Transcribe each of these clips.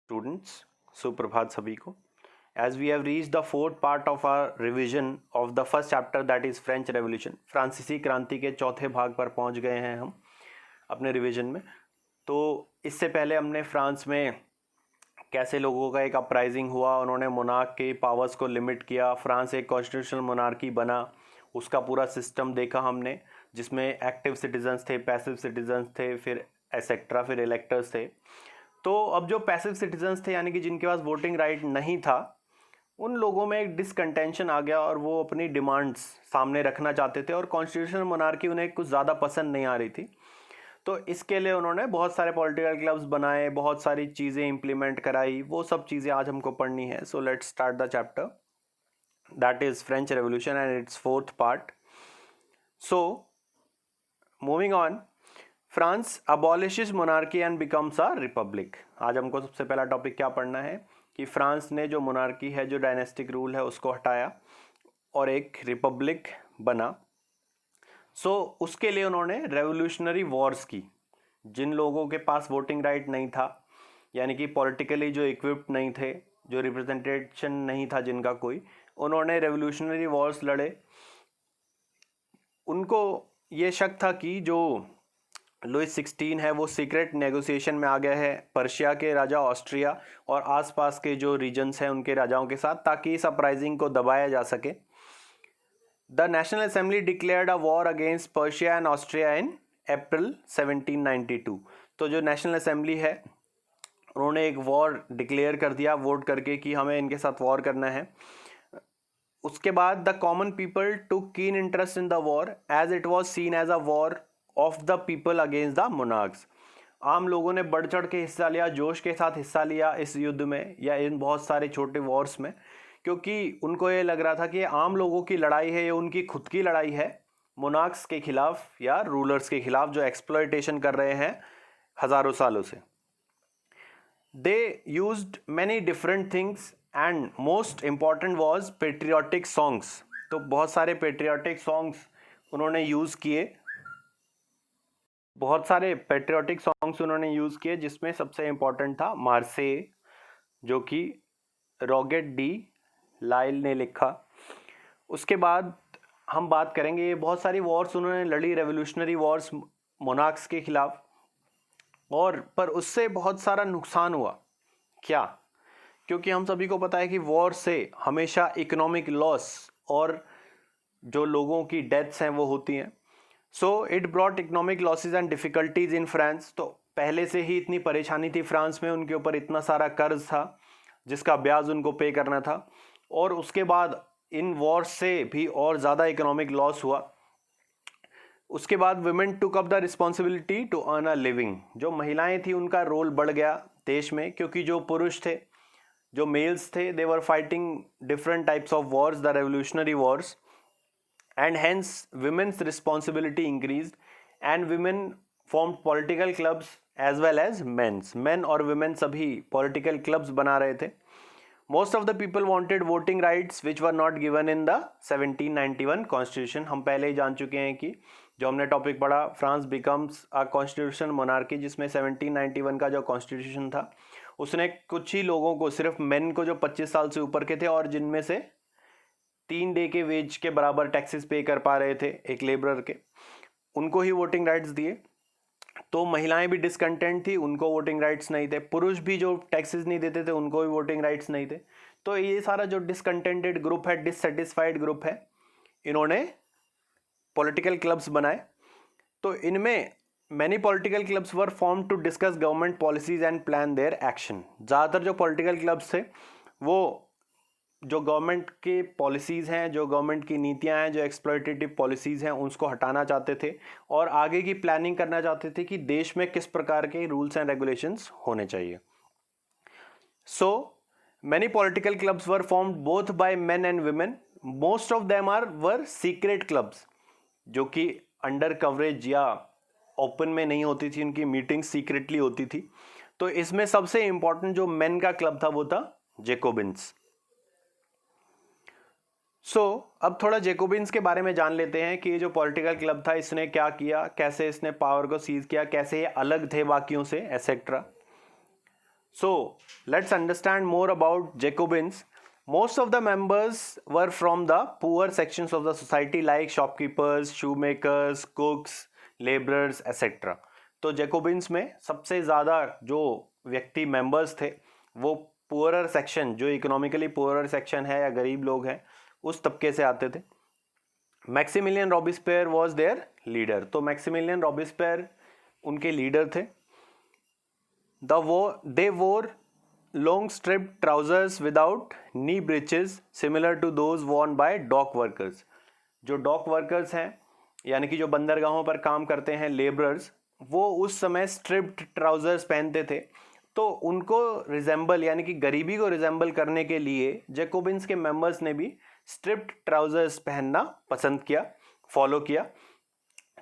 Students, सुप्रभात सभी को. As we have reached the fourth part of our revision of the first chapter, that is French Revolution, फ्रांसीसी क्रांति के चौथे भाग पर पहुंच गए हैं हम अपने रिवीजन में. तो इससे पहले हमने फ्रांस में कैसे लोगों का एक अपराइजिंग हुआ, उन्होंने मोनार्क के पावर्स को लिमिट किया, फ्रांस एक कॉन्स्टिट्यूशनल मोनार्की बना, उसका पूरा सिस्टम देखा हमने, जिसमें एक्टिव सिटीजन्स थे, पैसिव सिटीजन्स थे, फिर एसेट्रा, फिर इलेक्टर्स थे. तो अब जो पैसिव सिटीजन्स थे, यानी कि जिनके पास वोटिंग राइट नहीं था, उन लोगों में एक डिसकंटेंशन आ गया और वो अपनी डिमांड्स सामने रखना चाहते थे और कॉन्स्टिट्यूशनल मोनार्की उन्हें कुछ ज़्यादा पसंद नहीं आ रही थी. तो इसके लिए उन्होंने बहुत सारे पॉलिटिकल क्लब्स बनाए, बहुत सारी चीज़ें इंप्लीमेंट कराई. वो सब चीज़ें आज हमको पढ़नी है. So let's start the chapter, that is French revolution and it's fourth part. So moving on, France अबॉलिशेस monarchy and becomes a republic. आज हमको सबसे पहला टॉपिक क्या पढ़ना है कि फ्रांस ने जो मोनार्की है, जो डायनेस्टिक रूल है, उसको हटाया और एक रिपब्लिक बना. उसके लिए उन्होंने रेवोल्यूशनरी वॉर्स की. जिन लोगों के पास वोटिंग राइट नहीं था, यानी कि पॉलिटिकली जो इक्विप्ड नहीं थे, जो रिप्रेजेंटेशन नहीं था जिनका कोई, उन्होंने रेवोल्यूशनरी वॉर्स लड़े. उनको ये शक था कि जो लुइस 16 है वो सीक्रेट नेगोशिएशन में आ गया है पर्शिया के राजा, ऑस्ट्रिया और आसपास के जो रीजन्स हैं उनके राजाओं के साथ, ताकि इस अपराइजिंग को दबाया जा सके. The national assembly declared a war against Persia and Austria in April 1792. तो जो नेशनल असेंबली है, उन्होंने एक वॉर डिक्लेयर कर दिया वोट करके कि हमें इनके साथ वॉर करना है. उसके बाद the common people took keen interest in the war as it was seen as a war of the people against the monarchs. आम लोगों ने बढ़ चढ़ के हिस्सा लिया, जोश के साथ हिस्सा लिया इस युद्ध में या इन बहुत सारे छोटे वॉर्स में, क्योंकि उनको ये लग रहा था कि ये आम लोगों की लड़ाई है, ये उनकी खुद की लड़ाई है मोनार्क्स के खिलाफ या रूलर्स के खिलाफ जो एक्सप्लॉयटेशन कर रहे हैं हजारों सालों से. They used many different things and most important was patriotic songs. तो बहुत सारे पेट्रियाटिक सॉन्ग्स उन्होंने यूज़ किए, जिसमें सबसे इम्पोर्टेंट था मार्से, जो कि रॉगेट डी लाइल ने लिखा. उसके बाद हम बात करेंगे, ये बहुत सारी वॉर्स उन्होंने लड़ी, रेवोल्यूशनरी वॉर्स मोनार्क्स के खिलाफ, और पर उससे बहुत सारा नुकसान हुआ. क्या? क्योंकि हम सभी को पता है कि वॉर से हमेशा इकोनॉमिक लॉस और जो लोगों की डेथ्स हैं वो होती हैं. So it brought economic losses and difficulties in France. तो पहले से ही इतनी परेशानी थी फ्रांस में, उनके ऊपर इतना सारा कर्ज था जिसका ब्याज उनको पे करना था, और उसके बाद इन वॉर्स से भी और ज़्यादा इकोनॉमिक लॉस हुआ. उसके बाद women took up the responsibility to earn a living. जो महिलाएं थी उनका रोल बढ़ गया देश में, क्योंकि जो पुरुष थे, जो मेल्स थे, they were fighting different types of wars, the revolutionary wars, and hence women's responsibility increased and women formed political clubs as well as men और women सभी political clubs बना रहे थे. Most of the people wanted voting rights which were not given in the 1791 constitution. हम पहले ही जान चुके हैं कि जो हमने टॉपिक पढ़ा, France becomes a constitutional monarchy, जिसमें 1791 का जो कॉन्स्टिट्यूशन था उसने कुछ ही लोगों को, सिर्फ मेन को जो 25 साल से ऊपर के थे और जिनमें से 3 डे के वेज के बराबर टैक्सेस पे कर पा रहे थे एक लेबरर के, उनको ही वोटिंग राइट्स दिए. तो महिलाएं भी डिसकंटेंट थी, उनको वोटिंग राइट्स नहीं थे. पुरुष भी जो टैक्सेस नहीं देते थे उनको भी वोटिंग राइट्स नहीं थे. तो ये सारा जो डिसकंटेंटेड ग्रुप है, डिससेटिस्फाइड ग्रुप है, इन्होंने पॉलिटिकल क्लब्स बनाए. तो इनमें many political clubs were form to discuss government policies and plan their action. ज़्यादातर जो पॉलिटिकल क्लब्स थे वो जो गवर्नमेंट के पॉलिसीज़ हैं, जो गवर्नमेंट की नीतियां हैं, जो एक्सप्लॉयटेटिव पॉलिसीज़ हैं, उसको हटाना चाहते थे और आगे की प्लानिंग करना चाहते थे कि देश में किस प्रकार के रूल्स एंड रेगुलेशंस होने चाहिए. So many political clubs were formed both by men and women. Most of them were secret clubs, जो कि अंडर कवरेज या ओपन में नहीं होती थी, उनकी मीटिंग सीक्रेटली होती थी. तो इसमें सबसे इंपॉर्टेंट जो मेन का क्लब था वो था जेकोबिन्स. अब थोड़ा जेकोबिन्स के बारे में जान लेते हैं कि ये जो पॉलिटिकल क्लब था इसने क्या किया, कैसे इसने पावर को सीज किया, कैसे ये अलग थे बाकियों से, etcetera. So let's understand more about Jacobins. Most of the members were from the poor sections of the society like shopkeepers, shoemakers, cooks, laborers, etc. तो जैकोबिन्स में सबसे ज़्यादा जो व्यक्ति मेंबर्स थे वो पुअरर सेक्शन, जो इकोनॉमिकली पुअरर सेक्शन है या गरीब लोग हैं, उस तबके से आते थे. Maximilien Robespierre was their leader. तो मैक्सिमिलियन रॉबिस्पेयर उनके लीडर थे. They wore long striped trousers without knee breeches similar to those worn by dock workers. जो डॉक वर्कर्स हैं यानी कि जो बंदरगाहों पर काम करते हैं लेबरर्स, वो उस समय स्ट्रिप्ड ट्राउजर्स पहनते थे. तो उनको रिजेंबल यानी कि गरीबी को रिजेंबल करने के लिए जैकोबिन्स के मेंबर्स ने भी स्ट्रिप्ड ट्राउजर्स पहनना पसंद किया, फॉलो किया,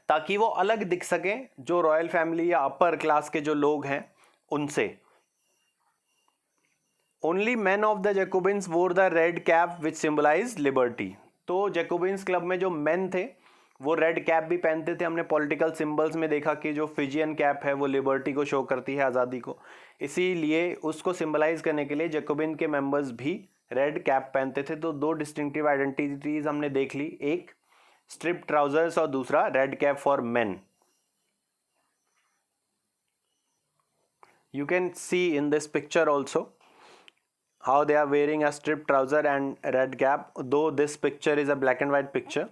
ताकि वो अलग दिख सकें जो रॉयल फैमिली या अपर क्लास के जो लोग हैं उनसे. Only men of the Jacobins wore the red cap which symbolize liberty. तो जैकोबिन्स क्लब में जो मैन थे वो रेड कैप भी पहनते थे. हमने पॉलिटिकल सिंबल्स में देखा कि जो फिजियन कैप है वो लिबर्टी को शो करती है, आज़ादी को. इसीलिए उसको सिंबलाइज करने के लिए जैकोबिन के मेंबर्स भी रेड कैप पहनते थे. तो दो डिस्टिंक्टिव आइडेंटिटीज हमने देख ली, एक स्ट्रिप ट्राउजर्स और दूसरा red cap for main. You can see in this picture also how they are wearing a striped trouser and red cap, though this picture is a black and white picture,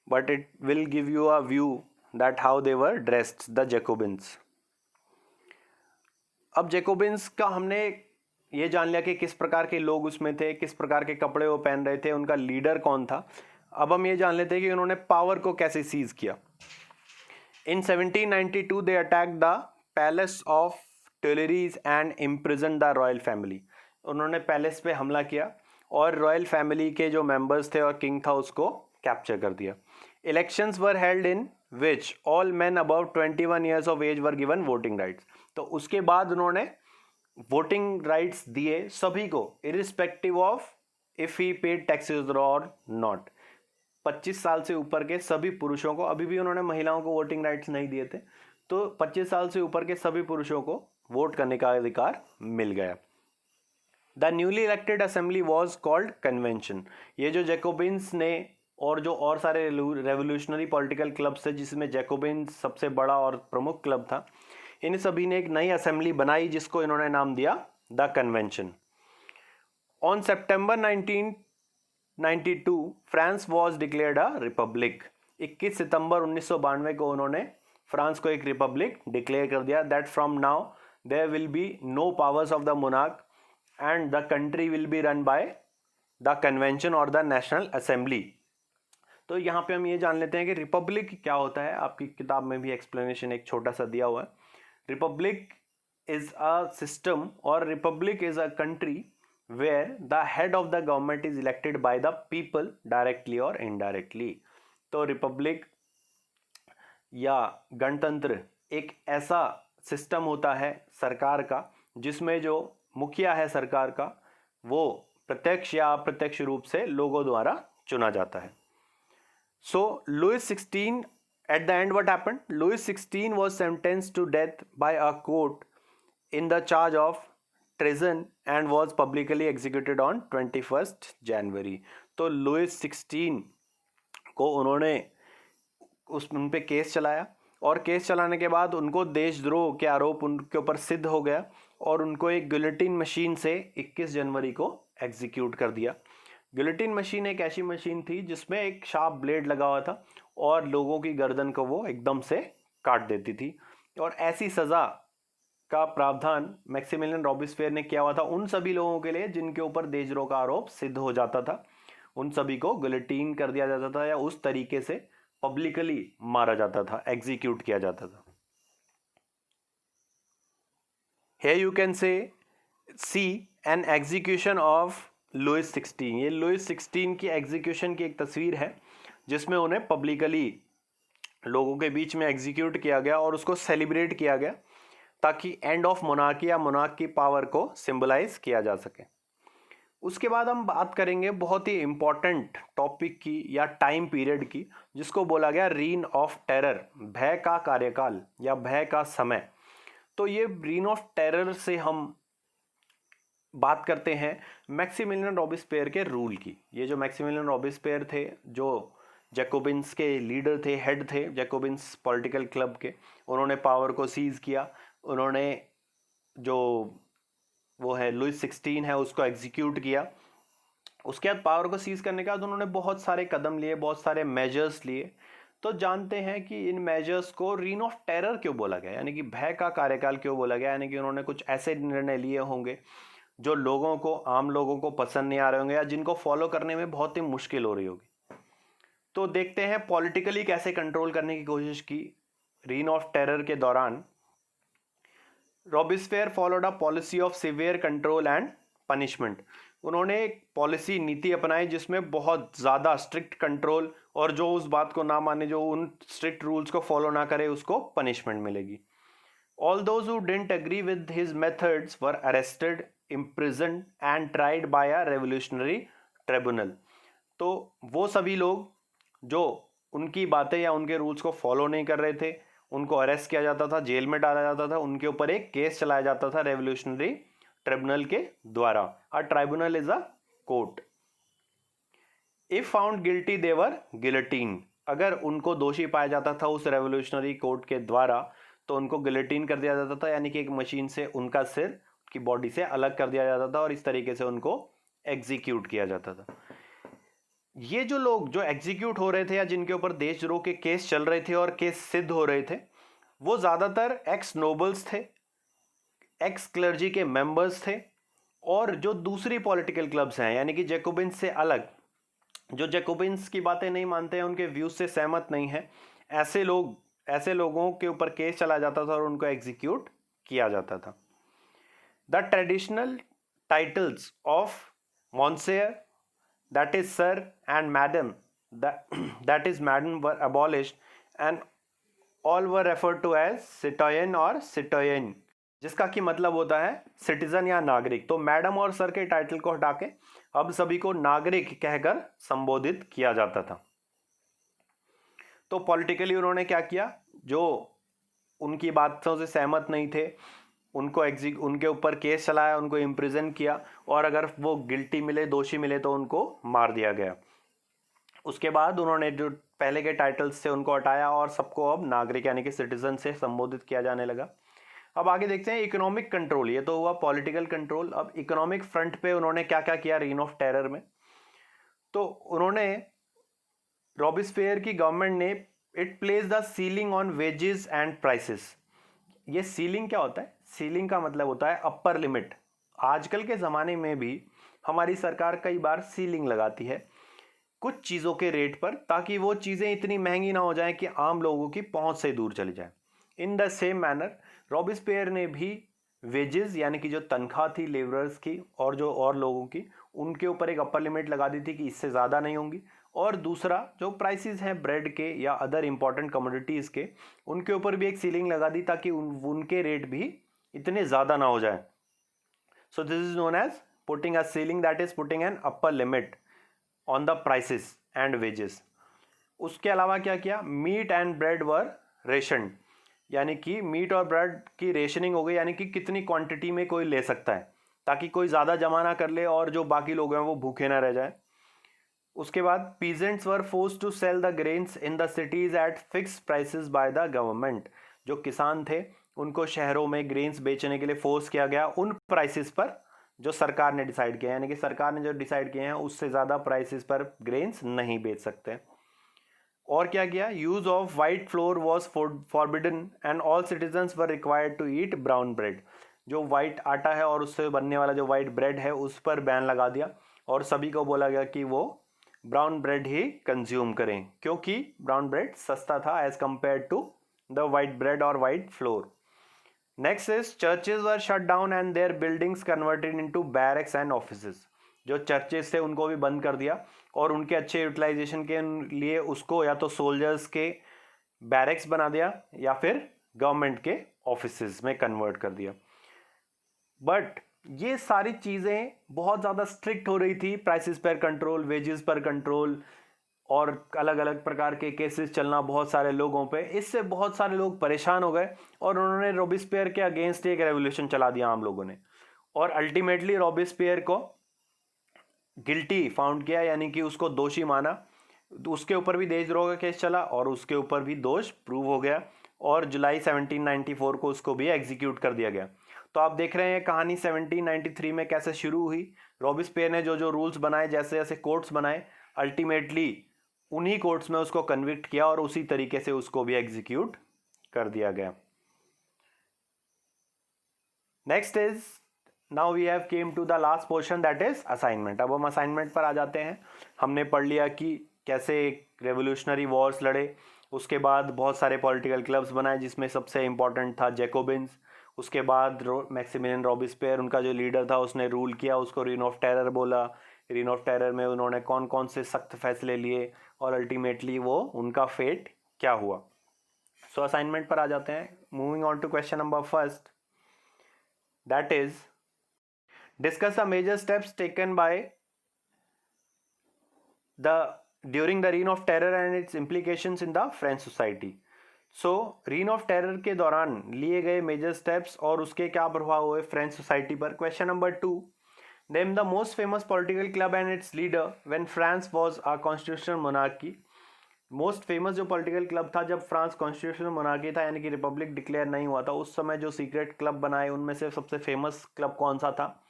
but it will give you a view that how they were dressed, the Jacobins. अब Jacobins का हमने ये जान लिया कि किस प्रकार के लोग उसमें थे, किस प्रकार के कपड़े वो पहन रहे थे, उनका लीडर कौन था. अब हम ये जान लेते हैं कि उन्होंने पावर को कैसे सीज किया. In 1792 they attack the palace of Tuileries and imprison the royal family. उन्होंने पैलेस पे हमला किया और रॉयल फैमिली के जो मेंबर्स थे और किंग था उसको कैप्चर कर दिया. Elections were held in which all men above 21 years of age were given voting rights. तो उसके बाद उन्होंने वोटिंग राइट्स दिए सभी को, irrespective of if he paid taxes और नॉट. 25 साल से ऊपर के सभी पुरुषों को, अभी भी उन्होंने महिलाओं को वोटिंग राइट्स नहीं दिए थे, तो 25 साल से ऊपर के सभी पुरुषों को वोट करने का अधिकार मिल गया. The newly elected assembly was called convention. ये जो जैकोबिन्स ने और जो और सारे रेवोल्यूशनरी पॉलिटिकल क्लब्स थे जिसमें जैकोबिन्स सबसे बड़ा और प्रमुख क्लब था, इन सभी ने एक नई असेंबली बनाई जिसको इन्होंने नाम दिया the convention. On September 1992 France was declared a republic. 21 सितंबर 1992 को उन्होंने फ्रांस को एक रिपब्लिक डिक्लेयर कर दिया. That from now there will be no powers of the monarch and the country will be run by the convention और the national assembly. तो यहाँ पे हम ये जान लेते हैं कि रिपब्लिक क्या होता है. आपकी किताब में भी एक्सप्लेनेशन एक छोटा सा दिया हुआ है. रिपब्लिक इज अ सिस्टम और republic is a country where the head of the government is elected by the people directly और इनडायरेक्टली. तो रिपब्लिक या गणतंत्र एक ऐसा सिस्टम होता है सरकार का जिसमें जो मुखिया है सरकार का वो प्रत्यक्ष या अप्रत्यक्ष रूप से लोगों द्वारा चुना जाता है. सो Louis 16 at the end what happened? Louis 16 was sentenced to death by a court in the charge of treason and was publicly executed on 21st January. तो लुइस 16 को उन्होंने उन पे केस चलाया और केस चलाने के बाद उनको देशद्रोह के आरोप उनके ऊपर सिद्ध हो गया और उनको एक गिलोटिन मशीन से 21 जनवरी को एग्जीक्यूट कर दिया. गिलोटिन मशीन एक ऐसी मशीन थी जिसमें एक शार्प ब्लेड लगा हुआ था और लोगों की गर्दन को वो एकदम से काट देती थी. और ऐसी सज़ा का प्रावधान मैक्सिमिलियन रॉबिस्पेयर ने किया हुआ था उन सभी लोगों के लिए जिनके ऊपर देशद्रोह का आरोप सिद्ध हो जाता था. उन सभी को गिलोटिन कर दिया जाता था या उस तरीके से पब्लिकली मारा जाता था, एग्जीक्यूट किया जाता था. Here you can see an execution of Louis 16. ये लुइस 16 की एग्जीक्यूशन की एक तस्वीर है जिसमें उन्हें पब्लिकली लोगों के बीच में एग्जीक्यूट किया गया और उसको सेलिब्रेट किया गया ताकि एंड ऑफ मोनार्की या मोनार्क की पावर को सिंबलाइज किया जा सके. उसके बाद हम बात करेंगे बहुत ही इंपॉर्टेंट टॉपिक की या टाइम पीरियड की जिसको बोला गया रीन ऑफ टेरर, भय का कार्यकाल या भय का समय. तो ये रीन ऑफ टेरर से हम बात करते हैं मैक्सिमिलियन रॉबेस्पियर के रूल की। ये जो मैक्सिमिलियन रॉबेस्पियर थे, जो जैकोबिन्स के लीडर थे, हेड थे जैकोबिन्स पॉलिटिकल क्लब के, उन्होंने पावर को सीज किया। उन्होंने जो वो है लुइस 16 है उसको एग्जीक्यूट किया। उसके बाद पावर को सीज करने के बाद उन्होंने बहुत सारे कदम लिए, बहुत सारे मेजर्स लिए। तो जानते हैं कि इन मेजर्स को रीन ऑफ टेरर क्यों बोला गया, यानी कि भय का कार्यकाल क्यों बोला गया। यानी कि उन्होंने कुछ ऐसे निर्णय लिए होंगे जो लोगों को, आम लोगों को पसंद नहीं आ रहे होंगे या जिनको फॉलो करने में बहुत ही मुश्किल हो रही होगी। तो देखते हैं पॉलिटिकली कैसे कंट्रोल करने की कोशिश की रीन ऑफ टेरर के दौरान। Robespierre followed a policy of severe control and punishment. उन्होंने एक पॉलिसी, नीति अपनाई जिसमें बहुत ज़्यादा स्ट्रिक्ट कंट्रोल, और जो उस बात को ना माने, जो उन स्ट्रिक्ट रूल्स को फॉलो ना करे, उसको पनिशमेंट मिलेगी। All those who didn't agree with his methods were arrested, imprisoned and tried by a revolutionary tribunal। तो वो सभी लोग जो उनकी बातें या उनके रूल्स को फॉलो नहीं कर रहे थे, उनको अरेस्ट किया जाता था, जेल में डाला जाता था, उनके ऊपर एक केस चलाया जाता था रेवोल्यूशनरी ट्रिब्यूनल के द्वारा। A tribunal is a court. If found guilty they were guillotine. अगर उनको दोषी पाया जाता था उस रेवोल्यूशनरी कोर्ट के द्वारा, तो उनको गिलोटीन कर दिया जाता था, यानी कि एक मशीन से उनका सिर की बॉडी से अलग कर दिया जाता था और इस तरीके से उनको एग्जीक्यूट किया जाता था। ये जो लोग जो एग्जीक्यूट हो रहे थे या जिनके ऊपर देशद्रोह के केस चल रहे थे और केस सिद्ध हो रहे थे, वो ज़्यादातर एक्स नोबल्स थे, एक्स क्लर्जी के मेंबर्स थे, और जो दूसरी पॉलिटिकल क्लब्स हैं, यानी कि जैकोबिन्स से अलग, जो जैकोबिन्स की बातें नहीं मानते हैं, उनके व्यूज से सहमत नहीं है, ऐसे लोगों के ऊपर केस चला जाता था और उनको एग्जीक्यूट किया जाता था। The traditional titles of monsieur, that is sir, and madam, that is madam, were abolished and all were refer to as citoyen और सिटोयन, जिसका कि मतलब होता है सिटीजन या नागरिक। तो मैडम और सर के टाइटल को हटा के अब सभी को नागरिक कहकर संबोधित किया जाता था। तो पॉलिटिकली उन्होंने क्या किया, जो उनकी बातों से सहमत नहीं थे उनके ऊपर केस चलाया, उनको इम्प्रिजन किया, और अगर वो गिल्टी मिले, दोषी मिले, तो उनको मार दिया गया। उसके बाद उन्होंने जो पहले के टाइटल्स थे उनको हटाया और सबको अब नागरिक यानी कि सिटीजन से संबोधित किया जाने लगा। अब आगे देखते हैं इकोनॉमिक कंट्रोल। ये तो हुआ पॉलिटिकल कंट्रोल। अब इकोनॉमिक फ्रंट पे उन्होंने क्या क्या किया रीन ऑफ टेरर में। तो उन्होंने, रॉबेस्पियर की गवर्नमेंट ने, it place the ceiling on wages and prices. ये सीलिंग क्या होता है? सीलिंग का मतलब होता है अपर लिमिट। आजकल के ज़माने में भी हमारी सरकार कई बार सीलिंग लगाती है कुछ चीज़ों के रेट पर, ताकि वो चीज़ें इतनी महंगी ना हो जाएं कि आम लोगों की पहुंच से दूर चली जाए। In the same manner Robespierre ने भी वेजेस यानी कि जो तनख्वाह थी लेबरर्स की और जो और लोगों की, उनके ऊपर एक अपर लिमिट लगा दी थी कि इससे ज़्यादा नहीं होंगी। और दूसरा, जो प्राइसेस हैं ब्रेड के या अदर इंपॉर्टेंट कमोडिटीज़ के, उनके ऊपर भी एक सीलिंग लगा दी ताकि उनके रेट भी इतने ज़्यादा ना हो जाए। So this is known as putting a ceiling, that is putting an upper limit on the prices and wages. उसके अलावा क्या किया, meat and bread were ration, यानी कि मीट और ब्रेड की रेशनिंग हो गई, यानी कि कितनी क्वांटिटी में कोई ले सकता है, ताकि कोई ज़्यादा जमा ना कर ले और जो बाकी लोग हैं वो भूखे ना रह जाए। उसके बाद peasants were force to sell the grains in the cities at fix prices by the government. जो किसान थे उनको शहरों में ग्रेन्स बेचने के लिए फोर्स किया गया उन प्राइसेस पर जो सरकार ने डिसाइड किया, यानी कि सरकार ने जो डिसाइड किए हैं उससे ज़्यादा प्राइसेस पर ग्रेन्स नहीं बेच सकते। और क्या किया, use of white flour was forbidden and all citizens were required to eat brown bread. जो वाइट आटा है और उससे बनने वाला जो वाइट ब्रेड है उस पर बैन लगा दिया और सभी को बोला गया कि वो ब्राउन ब्रेड ही कंज्यूम करें, क्योंकि ब्राउन ब्रेड सस्ता था as compare to the white bread और white flour. Next is churches were shut down and their buildings converted into barracks and offices. जो चर्चेज थे उनको भी बंद कर दिया और उनके अच्छे यूटिलाइजेशन के लिए उसको या तो सोल्जर्स के बैरक्स बना दिया या फिर गवर्नमेंट के ऑफिसेज में कन्वर्ट कर दिया। बट ये सारी चीज़ें बहुत ज़्यादा स्ट्रिक्ट हो रही थी, प्राइसेस पर कंट्रोल, वेजेस पर कंट्रोल और अलग अलग प्रकार के केसेस चलना बहुत सारे लोगों पे। इससे बहुत सारे लोग परेशान हो गए और उन्होंने रॉबेस्पियर के अगेंस्ट एक रेवोल्यूशन चला दिया आम लोगों ने। और अल्टीमेटली रॉबिस्पियर को गिल्टी फाउंड किया, यानी कि उसको दोषी माना। तो उसके ऊपर भी देशद्रोह का केस चला और उसके ऊपर भी दोष प्रूव हो गया और जुलाई 1794 को उसको भी एग्जीक्यूट कर दिया गया। तो आप देख रहे हैं कहानी 1793 में कैसे शुरू हुई। रॉबिस्पियर ने जो जो रूल्स बनाए, जैसे जैसे कोर्ट्स बनाए, अल्टीमेटली उन्हीं कोर्ट्स में उसको कन्विक्ट किया और उसी तरीके से उसको भी एग्जीक्यूट कर दिया गया। Next is now we have came to the last portion, that is assignment. अब हम असाइनमेंट पर आ जाते हैं। हमने पढ़ लिया कि कैसे रेवोल्यूशनरी वॉर्स लड़े, उसके बाद बहुत सारे पॉलिटिकल क्लब्स बनाए जिसमें सबसे इंपॉर्टेंट था जैकोबिन्स। उसके बाद मैक्सिमिलियन रॉबिस्पियर, उनका जो लीडर था, उसने रूल किया, उसको रीन ऑफ टेरर बोला। रीन ऑफ टेरर में उन्होंने कौन कौन से सख्त फैसले लिए और अल्टीमेटली वो उनका फेट क्या हुआ। सो असाइनमेंट पर आ जाते हैं। Moving on to question number first, that is discuss the major steps taken by the during the reign of terror and its implications in the French society। So reign of terror के दौरान लिए गए major steps और उसके क्या प्रभाव हुए French society पर। Question number 2, name the most famous political club and it's leader when France was a constitutional monarchy. Most famous जो पॉलिटिकल क्लब था जब फ्रांस कॉन्स्टिट्यूशनल मोनार्की था, यानी कि रिपब्लिक डिक्लेयर नहीं हुआ था, उस समय जो सीक्रेट क्लब बनाए उनमें से सबसे फेमस क्लब कौन सा था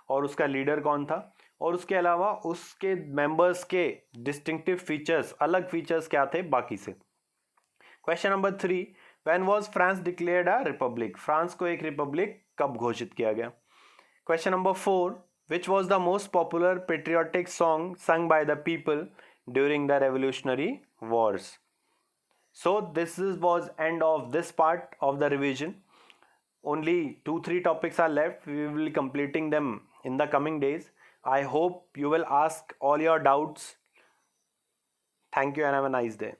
और उसका लीडर कौन था, और उसके अलावा उसके मेंबर्स के डिस्टिंक्टिव फीचर्स, अलग फीचर्स क्या थे बाकी से। Question number 3, when was France declared a republic. France को एक रिपब्लिक कब घोषित किया गया। Question number 4, which was the most popular patriotic song sung by the people during the revolutionary wars। So this was end of this part of the revision. Only 2-3 topics are left. We will be completing them in the coming days. I hope you will ask all your doubts. Thank you and have a nice day.